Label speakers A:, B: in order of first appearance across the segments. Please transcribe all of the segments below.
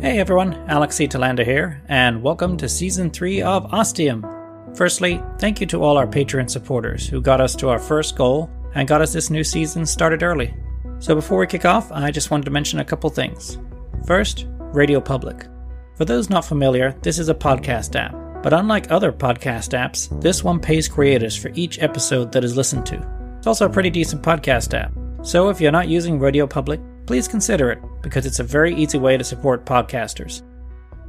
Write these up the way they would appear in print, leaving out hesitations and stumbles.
A: Hey everyone, Alex C. Telander here, and welcome to Season 3 of Ostium. Firstly, thank you to all our Patreon supporters who got us to our first goal and got us this new season started early. So before we kick off, I just wanted to mention a couple things. First, Radio Public. For those not familiar, this is a podcast app, but unlike other podcast apps, this one pays creators for each episode that is listened to. It's also a pretty decent podcast app, so if you're not using Radio Public, please consider it, because it's a very easy way to support podcasters.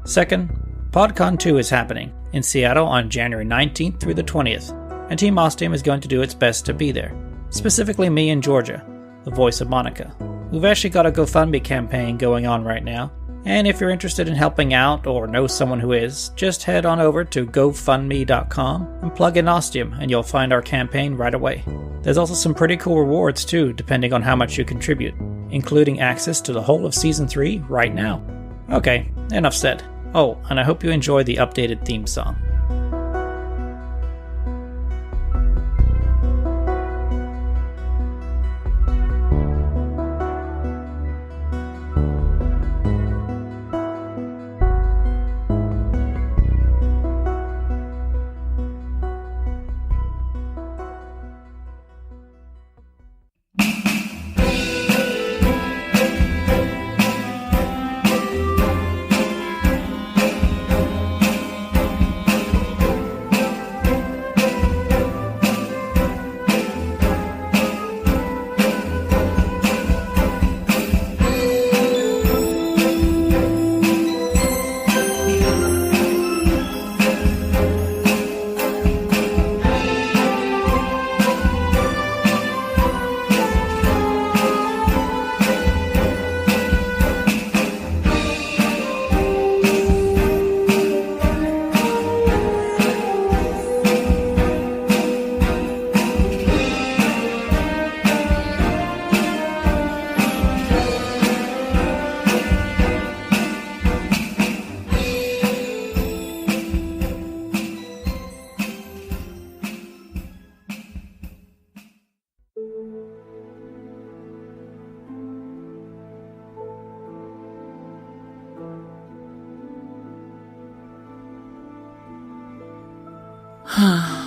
A: Second, PodCon 2 is happening in Seattle on January 19th through the 20th, and Team Ostium is going to do its best to be there. Specifically me and Georgia, the voice of Monica. We've actually got a GoFundMe campaign going on right now, and if you're interested in helping out or know someone who is, just head on over to gofundme.com and plug in Ostium and you'll find our campaign right away. There's also some pretty cool rewards too, depending on how much you contribute, including access to the whole of Season 3 right now. Okay, enough said. Oh, and I hope you enjoy the updated theme song.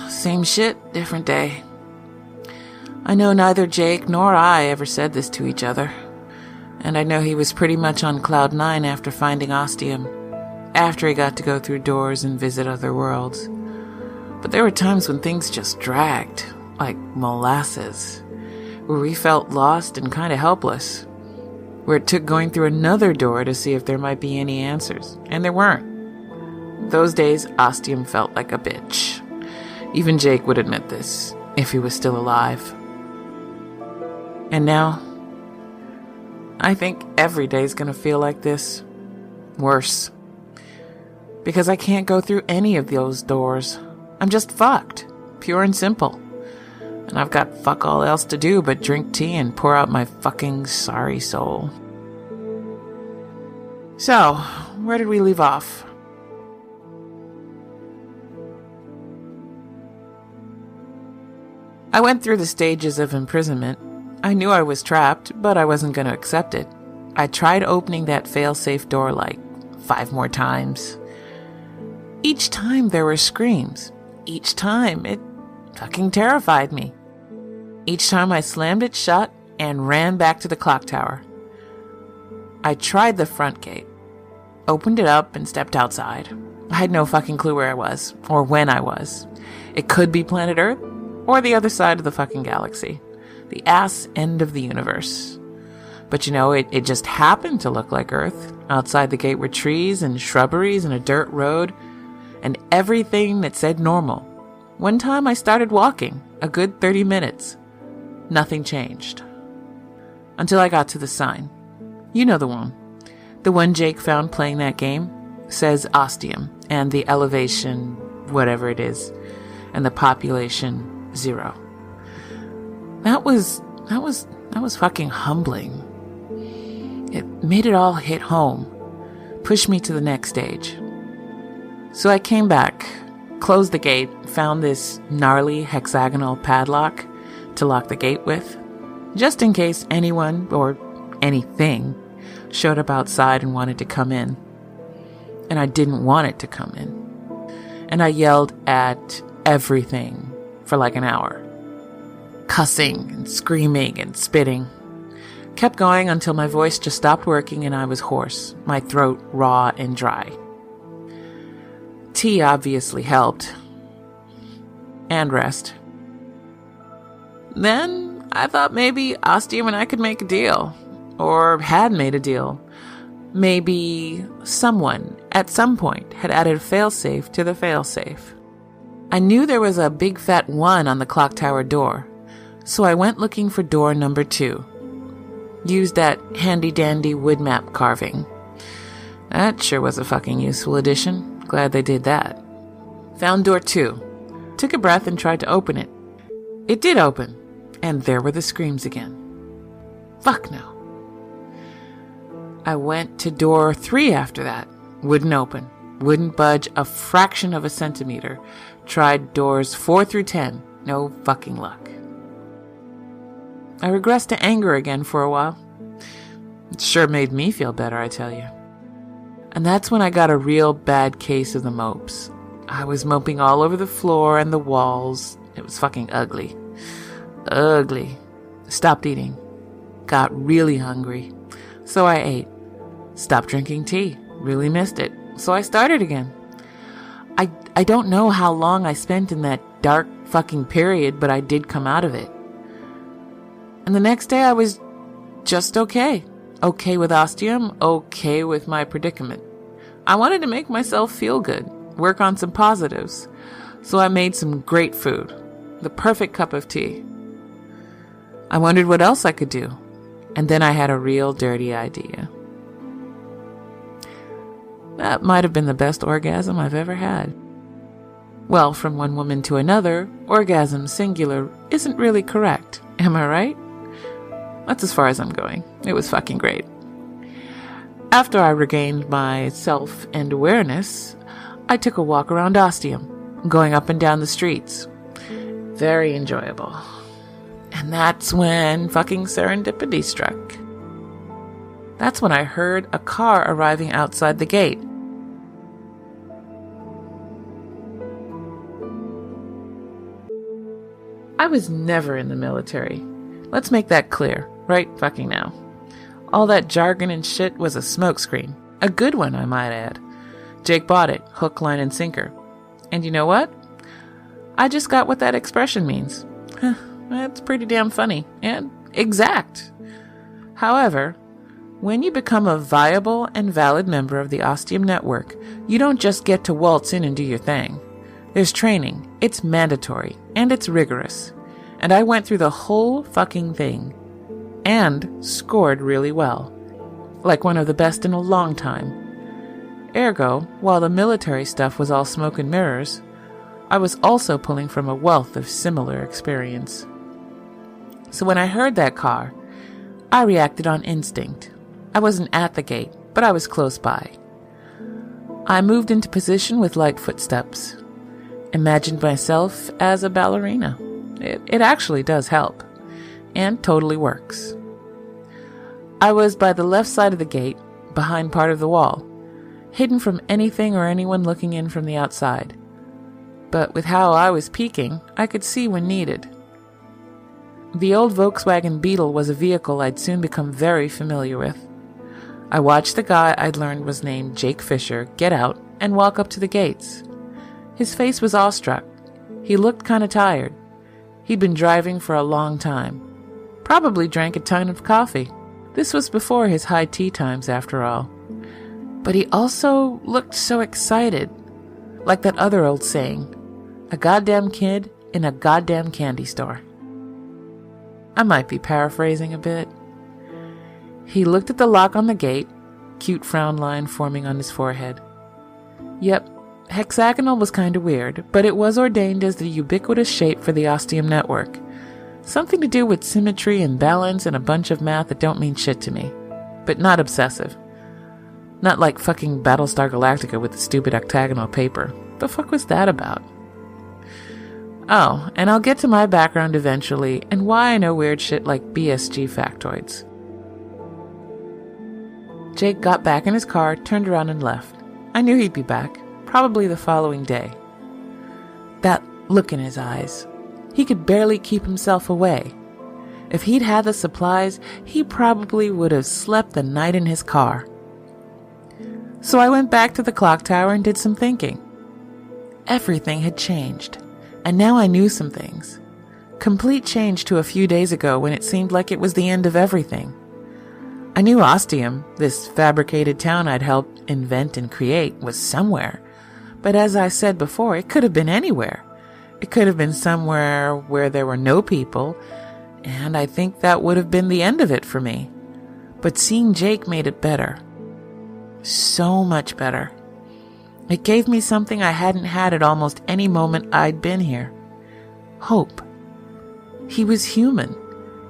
B: Same shit, different day. I know neither Jake nor I ever said this to each other, and I know he was pretty much on cloud 9 after finding Ostium, after he got to go through doors and visit other worlds. But there were times when things just dragged, like molasses, where we felt lost and kind of helpless, where it took going through another door to see if there might be any answers, and there weren't. Those days, Ostium felt like a bitch. Even Jake would admit this, if he was still alive. And now, I think every day's gonna feel like this. Worse. Because I can't go through any of those doors. I'm just fucked. Pure and simple. And I've got fuck all else to do but drink tea and pour out my fucking sorry soul. So, where did we leave off? I went through the stages of imprisonment. I knew I was trapped, but I wasn't going to accept it. I tried opening that fail-safe door like 5 more times. Each time there were screams. Each time it fucking terrified me. Each time I slammed it shut and ran back to the clock tower. I tried the front gate, opened it up and stepped outside. I had no fucking clue where I was, or when I was. It could be planet Earth, or the other side of the fucking galaxy. The ass end of the universe. But you know, it just happened to look like Earth. Outside the gate were trees and shrubberies and a dirt road, and everything that said normal. One time I started walking, a good 30 minutes. Nothing changed. Until I got to the sign. You know the one. The one Jake found playing that game. Says Ostium, and the elevation, whatever it is, and the population, 0. That was fucking humbling. It made it all hit home, pushed me to the next stage. So I came back, closed the gate, found this gnarly hexagonal padlock to lock the gate with, just in case anyone or anything showed up outside and wanted to come in. and I didn't want it to come in. And I yelled at everything for like an hour. Cussing and screaming and spitting. Kept going until my voice just stopped working and I was hoarse, my throat raw and dry. Tea obviously helped. And rest. Then I thought maybe Ostium and I could make a deal. Or had made a deal. Maybe someone, at some point, had added a failsafe to the failsafe. I knew there was a big fat 1 on the clock tower door, so I went looking for door number 2. Used that handy-dandy wood map carving. That sure was a fucking useful addition. Glad they did that. Found door 2. Took a breath and tried to open it. It did open, and there were the screams again. Fuck no. I went to door 3 after that. Wouldn't open. Wouldn't budge a fraction of a centimeter. Tried doors 4 through 10. No fucking luck. I regressed to anger again for a while. It sure made me feel better, I tell you. And that's when I got a real bad case of the mopes. I was moping all over the floor and the walls. It was fucking ugly. Ugly. Stopped eating. Got really hungry. So I ate. Stopped drinking tea. Really missed it. So I started again. I don't know how long I spent in that dark fucking period, but I did come out of it. And the next day I was just okay. Okay with Ostium, okay with my predicament. I wanted to make myself feel good, work on some positives. So I made some great food. The perfect cup of tea. I wondered what else I could do. And then I had a real dirty idea. That might have been the best orgasm I've ever had. Well, from one woman to another, orgasm singular isn't really correct. Am I right? That's as far as I'm going. It was fucking great. After I regained my self and awareness, I took a walk around Ostium, going up and down the streets. Very enjoyable. And that's when fucking serendipity struck. That's when I heard a car arriving outside the gate. I was never in the military. Let's make that clear, right fucking now. All that jargon and shit was a smokescreen. A good one, I might add. Jake bought it, hook, line, and sinker. And you know what? I just got what that expression means. That's pretty damn funny and exact. However, when you become a viable and valid member of the Ostium Network, you don't just get to waltz in and do your thing. There's training, it's mandatory, and it's rigorous. And I went through the whole fucking thing. And scored really well. Like one of the best in a long time. Ergo, while the military stuff was all smoke and mirrors, I was also pulling from a wealth of similar experience. So when I heard that car, I reacted on instinct. I wasn't at the gate, but I was close by. I moved into position with light footsteps. Imagined myself as a ballerina. It actually does help. And totally works. I was by the left side of the gate, behind part of the wall, hidden from anything or anyone looking in from the outside. But with how I was peeking, I could see when needed. The old Volkswagen Beetle was a vehicle I'd soon become very familiar with. I watched the guy I'd learned was named Jake Fisher get out and walk up to the gates. His face was awestruck. He looked kind of tired. He'd been driving for a long time. Probably drank a ton of coffee. This was before his high tea times, after all. But he also looked so excited. Like that other old saying, a goddamn kid in a goddamn candy store. I might be paraphrasing a bit. He looked at the lock on the gate, cute frown line forming on his forehead. Yep, hexagonal was kinda weird, but it was ordained as the ubiquitous shape for the Ostium Network. Something to do with symmetry and balance and a bunch of math that don't mean shit to me. But not obsessive. Not like fucking Battlestar Galactica with the stupid octagonal paper. The fuck was that about? Oh, and I'll get to my background eventually and why I know weird shit like BSG factoids. Jake got back in his car, turned around and left. I knew he'd be back, probably the following day. That look in his eyes. He could barely keep himself away. If he'd had the supplies, he probably would have slept the night in his car. So I went back to the clock tower and did some thinking. Everything had changed, and now I knew some things. Complete change to a few days ago when it seemed like it was the end of everything. I knew Ostium, this fabricated town I'd helped invent and create, was somewhere. But as I said before, it could have been anywhere. It could have been somewhere where there were no people, and I think that would have been the end of it for me. But seeing Jake made it better. So much better. It gave me something I hadn't had at almost any moment I'd been here. Hope. He was human.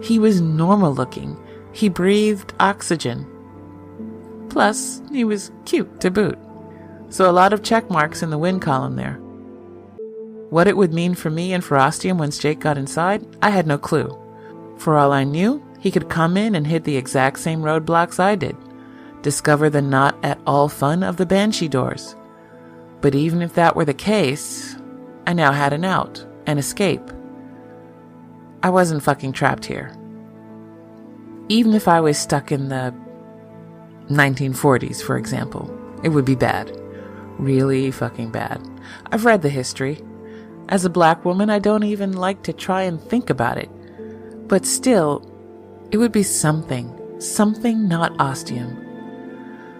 B: He was normal looking. He breathed oxygen. Plus, he was cute to boot. So a lot of check marks in the win column there. What it would mean for me and for Ostium once Jake got inside, I had no clue. For all I knew, he could come in and hit the exact same roadblocks I did. Discover the not at all fun of the Banshee doors. But even if that were the case, I now had an out, an escape. I wasn't fucking trapped here. Even if I was stuck in the 1940s, for example, it would be bad. Really fucking bad. I've read the history. As a black woman, I don't even like to try and think about it. But still, it would be something not Ostium.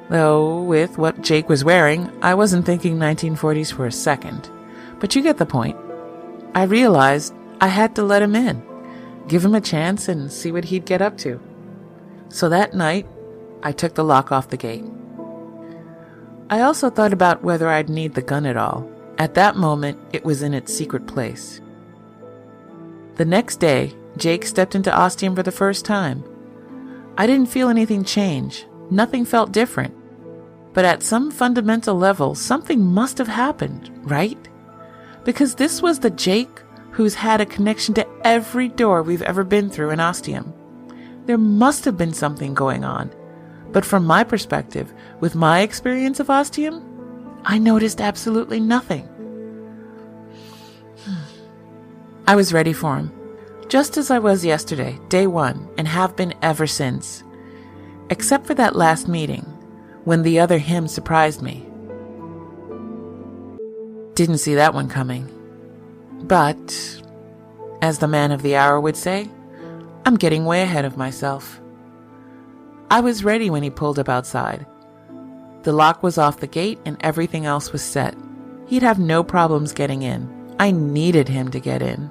B: Though, with what Jake was wearing, I wasn't thinking 1940s for a second. But you get the point. I realized I had to let him in, give him a chance and see what he'd get up to. So that night, I took the lock off the gate. I also thought about whether I'd need the gun at all. At that moment, it was in its secret place. The next day, Jake stepped into Ostium for the first time. I didn't feel anything change. Nothing felt different. But at some fundamental level, something must have happened, right? Because this was the Jake who's had a connection to every door we've ever been through in Ostium. There must have been something going on. But from my perspective, with my experience of Ostium, I noticed absolutely nothing. I was ready for him, just as I was yesterday, day one, and have been ever since. Except for that last meeting, when the other him surprised me. Didn't see that one coming. But, as the man of the hour would say, I'm getting way ahead of myself. I was ready when he pulled up outside. The lock was off the gate and everything else was set. He'd have no problems getting in. I needed him to get in.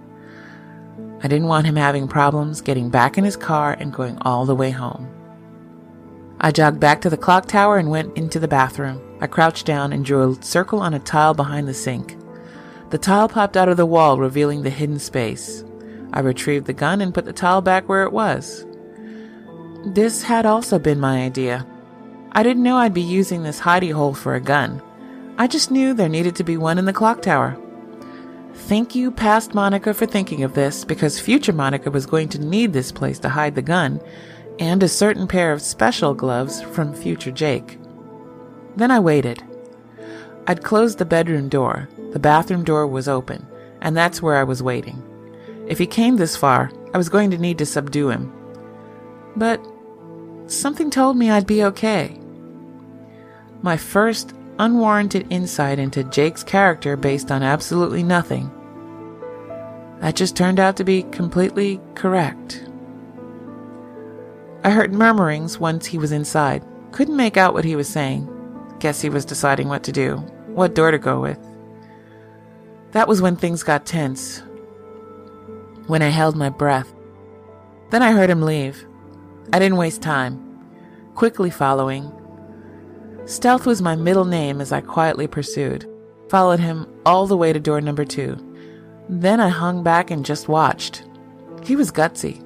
B: I didn't want him having problems getting back in his car and going all the way home. I jogged back to the clock tower and went into the bathroom. I crouched down and drew a circle on a tile behind the sink. The tile popped out of the wall, revealing the hidden space. I retrieved the gun and put the tile back where it was. This had also been my idea. I didn't know I'd be using this hidey hole for a gun. I just knew there needed to be one in the clock tower. Thank you, past Monica, for thinking of this, because future Monica was going to need this place to hide the gun, and a certain pair of special gloves from future Jake. Then I waited. I'd closed the bedroom door. The bathroom door was open, and that's where I was waiting. If he came this far, I was going to need to subdue him. But something told me I'd be okay. My first unwarranted insight into Jake's character based on absolutely nothing. That just turned out to be completely correct. I heard murmurings once he was inside. Couldn't make out what he was saying. Guess he was deciding what to do, what door to go with. That was when things got tense. When I held my breath. Then I heard him leave. I didn't waste time. Quickly following. Stealth was my middle name as I quietly pursued. Followed him all the way to door number 2. Then I hung back and just watched. He was gutsy.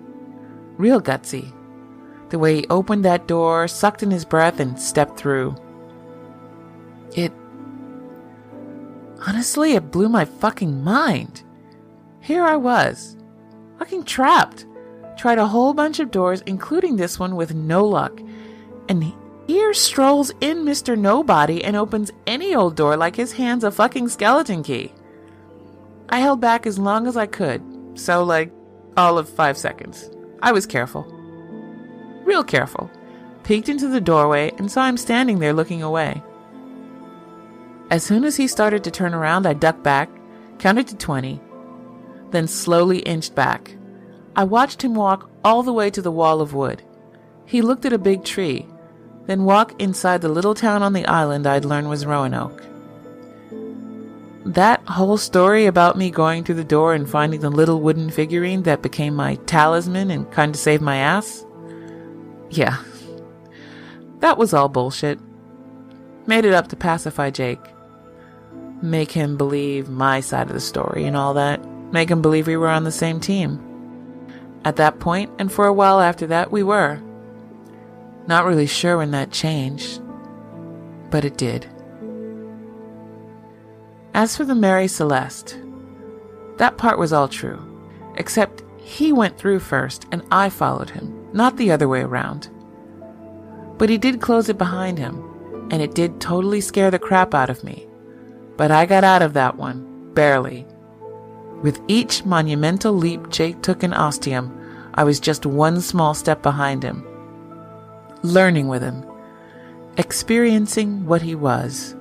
B: Real gutsy. The way he opened that door, sucked in his breath, and stepped through. Honestly, it blew my fucking mind. Here I was, fucking trapped. Tried a whole bunch of doors, including this one, with no luck. And here strolls in Mr. Nobody and opens any old door like his hand's a fucking skeleton key. I held back as long as I could, so like all of 5 seconds. I was careful. Real careful. Peeked into the doorway and saw him standing there looking away. As soon as he started to turn around, I ducked back, counted to 20, then slowly inched back. I watched him walk all the way to the wall of wood. He looked at a big tree, then walk inside the little town on the island I'd learned was Roanoke. That whole story about me going through the door and finding the little wooden figurine that became my talisman and kinda saved my ass? Yeah. That was all bullshit. Made it up to pacify Jake. Make him believe my side of the story and all that. Make him believe we were on the same team. At that point, and for a while after that, we were. Not really sure when that changed, but it did. As for the Mary Celeste, that part was all true, except he went through first and I followed him, not the other way around. But he did close it behind him, and it did totally scare the crap out of me. But I got out of that one, barely. With each monumental leap Jake took in Ostium, I was just one small step behind him. Learning with him. Experiencing what he was.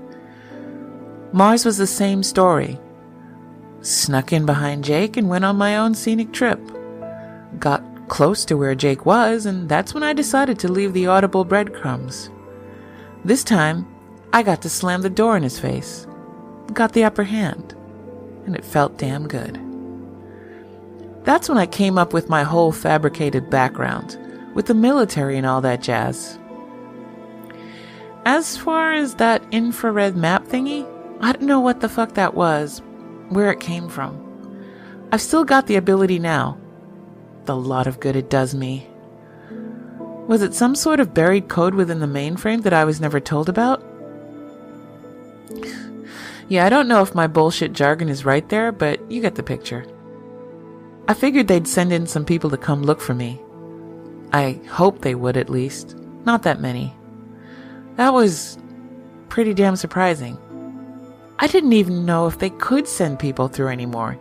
B: Mars was the same story. Snuck in behind Jake and went on my own scenic trip. Got close to where Jake was, and that's when I decided to leave the audible breadcrumbs. This time, I got to slam the door in his face. Got the upper hand, and it felt damn good. That's when I came up with my whole fabricated background, with the military and all that jazz. As far as that infrared map thingy, I don't know what the fuck that was, where it came from. I've still got the ability now. The lot of good it does me. Was it some sort of buried code within the mainframe that I was never told about? Yeah, I don't know if my bullshit jargon is right there, but you get the picture. I figured they'd send in some people to come look for me. I hoped they would, at least. Not that many. That was pretty damn surprising. I didn't even know if they could send people through anymore.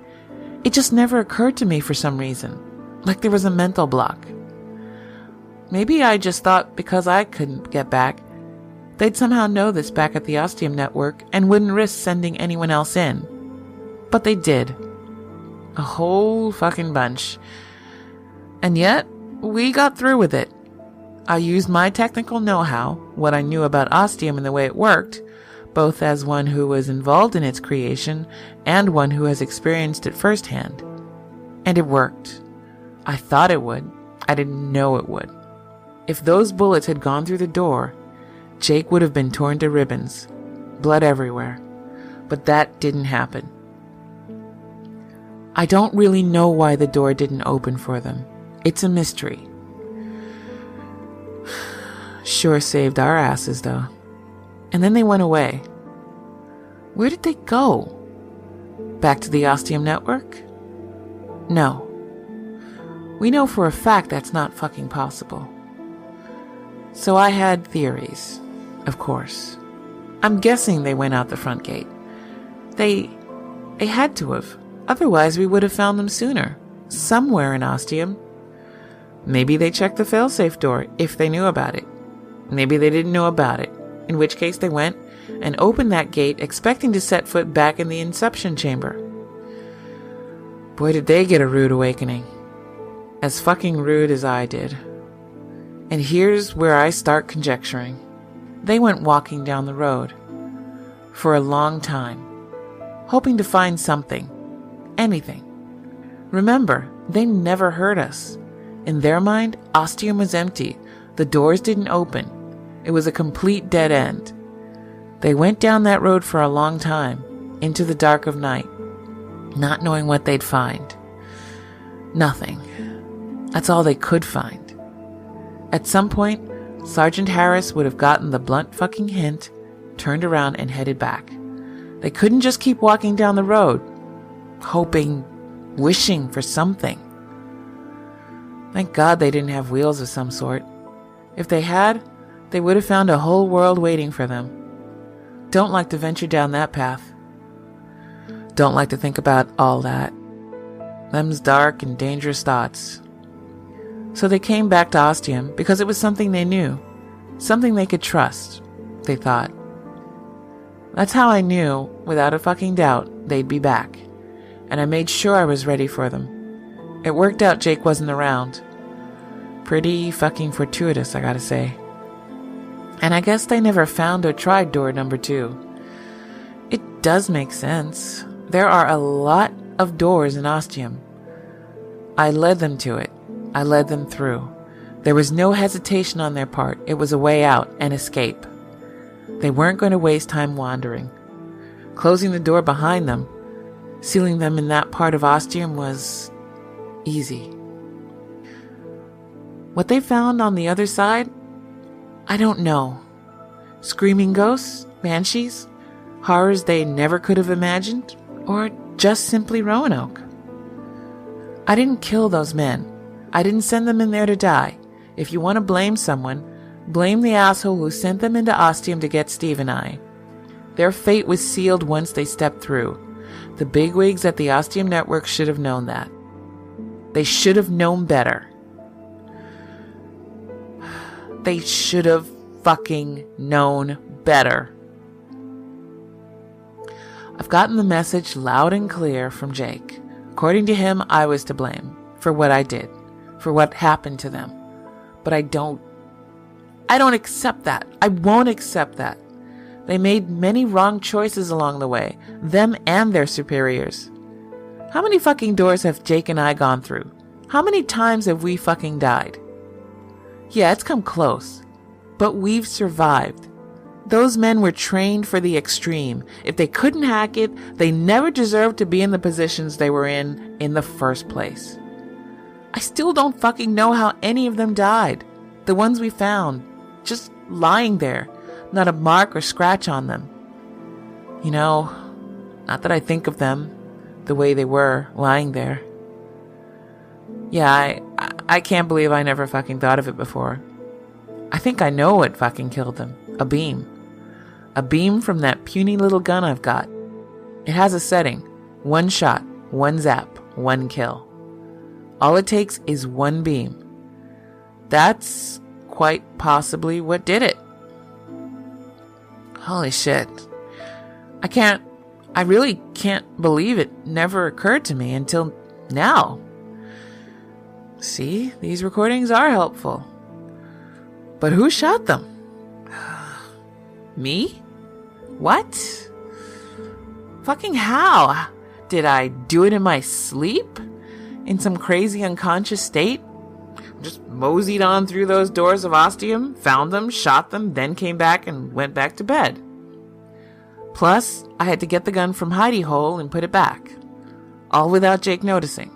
B: It just never occurred to me for some reason. Like there was a mental block. Maybe I just thought because I couldn't get back, they'd somehow know this back at the Ostium Network and wouldn't risk sending anyone else in. But they did. A whole fucking bunch. And yet, we got through with it. I used my technical know-how, what I knew about Ostium and the way it worked, both as one who was involved in its creation and one who has experienced it firsthand. And it worked. I thought it would. I didn't know it would. If those bullets had gone through the door, Jake would have been torn to ribbons, blood everywhere. But that didn't happen. I don't really know why the door didn't open for them. It's a mystery. Sure saved our asses, though. And then they went away. Where did they go? Back to the Ostium Network? No. We know for a fact that's not fucking possible. So I had theories, of course. I'm guessing they went out the front gate. They had to have. Otherwise, we would have found them sooner. Somewhere in Ostium. Maybe they checked the failsafe door, if they knew about it. Maybe they didn't know about it, in which case they went and opened that gate expecting to set foot back in the Inception Chamber. Boy, did they get a rude awakening. As fucking rude as I did. And here's where I start conjecturing. They went walking down the road. For a long time. Hoping to find something. Anything. Remember, they never heard us. In their mind, Ostium was empty. The doors didn't open. It was a complete dead end. They went down that road for a long time, into the dark of night, not knowing what they'd find. Nothing. That's all they could find. At some point, Sergeant Harris would have gotten the blunt fucking hint, turned around and headed back. They couldn't just keep walking down the road, hoping, wishing for something. Thank God they didn't have wheels of some sort. If they had, they would have found a whole world waiting for them. Don't like to venture down that path. Don't like to think about all that. Them's dark and dangerous thoughts. So they came back to Ostium because it was something they knew, something they could trust, they thought. That's how I knew, without a fucking doubt, they'd be back. And I made sure I was ready for them. It worked out Jake wasn't around. Pretty fucking fortuitous, I gotta say. And I guess they never found or tried door number 2. It does make sense. There are a lot of doors in Ostium. I led them to it. I led them through. There was no hesitation on their part. It was a way out, an escape. They weren't going to waste time wandering. Closing the door behind them, sealing them in that part of Ostium was easy. What they found on the other side, I don't know. Screaming ghosts, banshees, horrors they never could have imagined, or just simply Roanoke. I didn't kill those men. I didn't send them in there to die. If you want to blame someone, blame the asshole who sent them into Ostium to get Steve and I. Their fate was sealed once they stepped through. The bigwigs at the Ostium Network should have known that. They should have known better. They should have fucking known better. I've gotten the message loud and clear from Jake. According to him, I was to blame for what I did, for what happened to them. But I don't accept that. I won't accept that. They made many wrong choices along the way, them and their superiors. How many fucking doors have Jake and I gone through? How many times have we fucking died? Yeah, it's come close, but we've survived. Those men were trained for the extreme. If they couldn't hack it, they never deserved to be in the positions they were in the first place. I still don't fucking know how any of them died. The ones we found, just lying there, not a mark or scratch on them. You know, not that I think of them the way they were, lying there. Yeah, I can't believe I never fucking thought of it before. I think I know what fucking killed them. A beam. A beam from that puny little gun I've got. It has a setting. 1 shot, 1 zap, 1 kill. All it takes is 1 beam. That's quite possibly what did it. Holy shit. I really can't believe it never occurred to me until now. See, these recordings are helpful. But who shot them? Me? What? Fucking how? Did I do it in my sleep? In some crazy unconscious state? Just moseyed on through those doors of Ostium, found them, shot them, then came back and went back to bed. Plus, I had to get the gun from hidey hole and put it back. All without Jake noticing.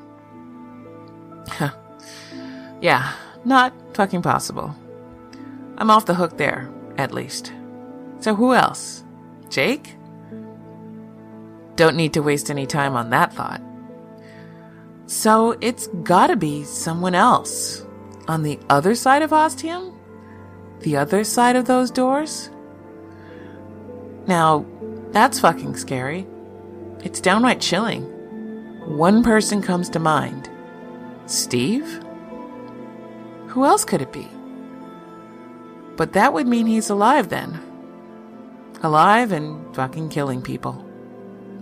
B: Yeah, not fucking possible. I'm off the hook there, at least. So who else? Jake? Don't need to waste any time on that thought. So it's gotta be someone else. On the other side of Ostium? The other side of those doors? Now, that's fucking scary. It's downright chilling. One person comes to mind. Steve? Who else could it be? But that would mean he's alive then. Alive and fucking killing people.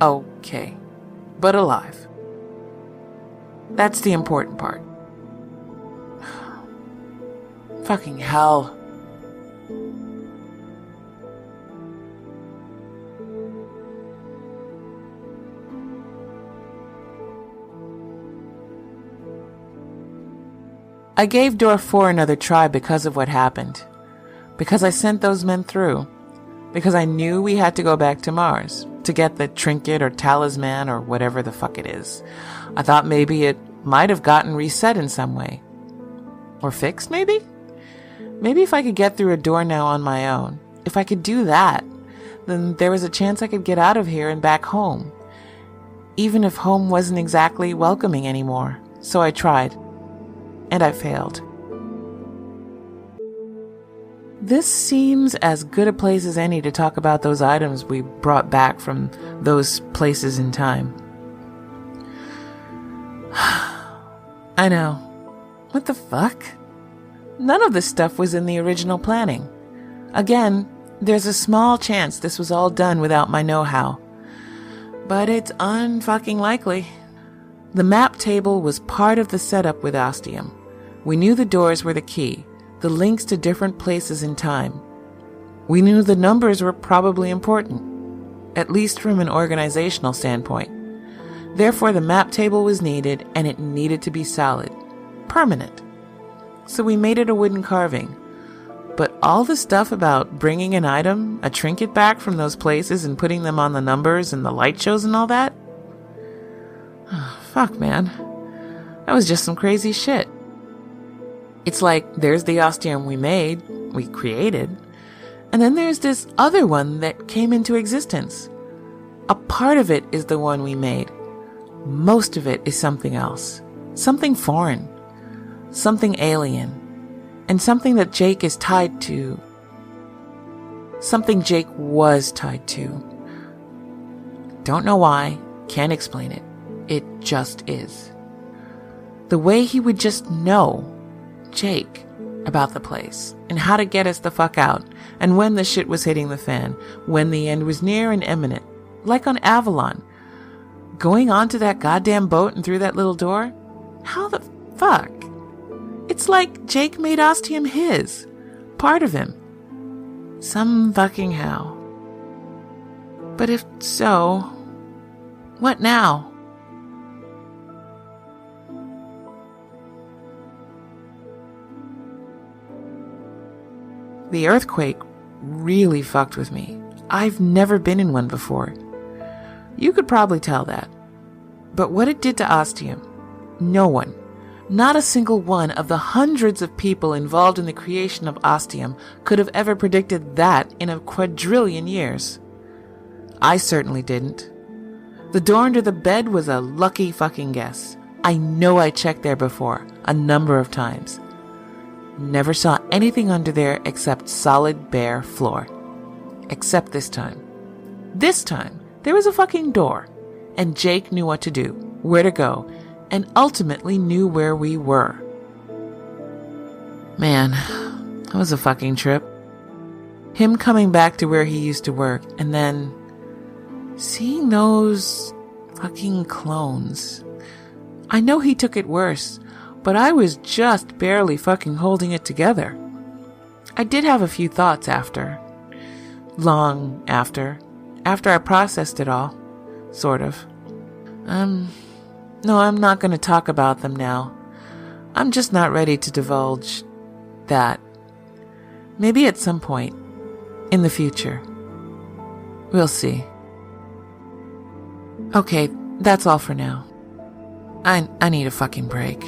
B: Okay, but alive. That's the important part. Fucking hell. I gave door 4 another try because of what happened. Because I sent those men through. Because I knew we had to go back to Mars to get the trinket or talisman or whatever the fuck it is. I thought maybe it might have gotten reset in some way. Or fixed, maybe? Maybe if I could get through a door now on my own, if I could do that, then there was a chance I could get out of here and back home. Even if home wasn't exactly welcoming anymore. So I tried. And I failed. This seems as good a place as any to talk about those items we brought back from those places in time. I know. What the fuck? None of this stuff was in the original planning. Again, there's a small chance this was all done without my know-how. But it's unfucking likely. The map table was part of the setup with Ostium. We knew the doors were the key, the links to different places in time. We knew the numbers were probably important, at least from an organizational standpoint. Therefore, the map table was needed, and it needed to be solid, permanent. So we made it a wooden carving. But all the stuff about bringing an item, a trinket back from those places and putting them on the numbers and the light shows and all that? Oh, fuck, man. That was just some crazy shit. It's like, there's the Ostium we created, and then there's this other one that came into existence. A part of it is the one we made. Most of it is something else. Something foreign. Something alien. And something that Jake is tied to. Something Jake was tied to. Don't know why. Can't explain it. It just is. The way he would just know, Jake, about the place, and how to get us the fuck out, and when the shit was hitting the fan, when the end was near and imminent, like on Avalon. Going onto that goddamn boat and through that little door? How the fuck? It's like Jake made Ostium his. Part of him. Some fucking how. But if so, what now? The earthquake really fucked with me. I've never been in one before. You could probably tell that. But what it did to Ostium, no one, not a single one of the hundreds of people involved in the creation of Ostium could have ever predicted that in a quadrillion years. I certainly didn't. The door under the bed was a lucky fucking guess. I know I checked there before, a number of times. Never saw anything under there except solid bare floor. Except this time. This time, there was a fucking door, and Jake knew what to do, where to go, and ultimately knew where we were. Man, that was a fucking trip. Him coming back to where he used to work, and then seeing those fucking clones. I know he took it worse, but I was just barely fucking holding it together. I did have a few thoughts after. Long after. After I processed it all. Sort of. No, I'm not going to talk about them now. I'm just not ready to divulge that. Maybe at some point. In the future. We'll see. Okay, that's all for now. I need a fucking break.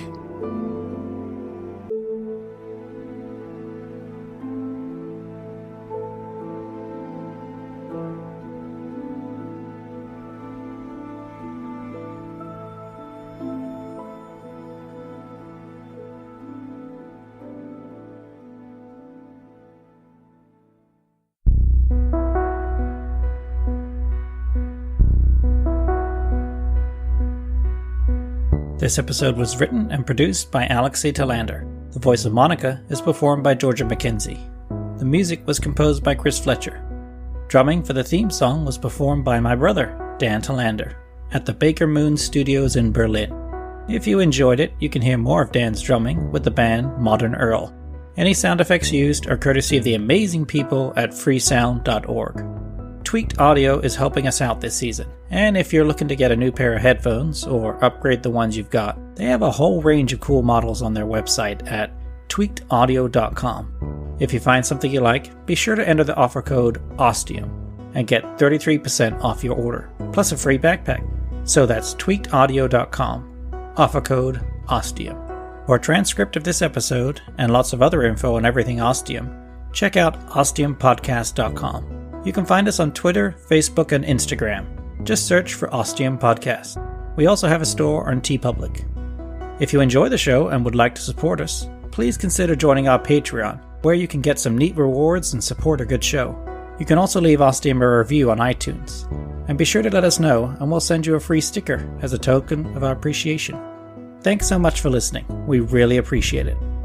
A: This episode was written and produced by Alexei Telander. The voice of Monica is performed by Georgia Mckenzie. The music was composed by Chris Fletcher. Drumming for the theme song was performed by my brother, Dan Telander, at the Bakermoon Studios in Berlin. If you enjoyed it, you can hear more of Dan's drumming with the band Modern Earl. Any sound effects used are courtesy of the amazing people at freesound.org. Tweaked Audio is helping us out this season, and if you're looking to get a new pair of headphones or upgrade the ones you've got, they have a whole range of cool models on their website at tweakedaudio.com. If you find something you like, be sure to enter the offer code OSTIUM and get 33% off your order, plus a free backpack. So that's tweakedaudio.com, offer code OSTIUM. For a transcript of this episode and lots of other info on everything Ostium, check out ostiumpodcast.com. You can find us on Twitter, Facebook, and Instagram. Just search for Ostium Podcast. We also have a store on TeePublic. If you enjoy the show and would like to support us, please consider joining our Patreon where you can get some neat rewards and support a good show. You can also leave Ostium a review on iTunes. And be sure to let us know, and we'll send you a free sticker as a token of our appreciation. Thanks so much for listening. We really appreciate it.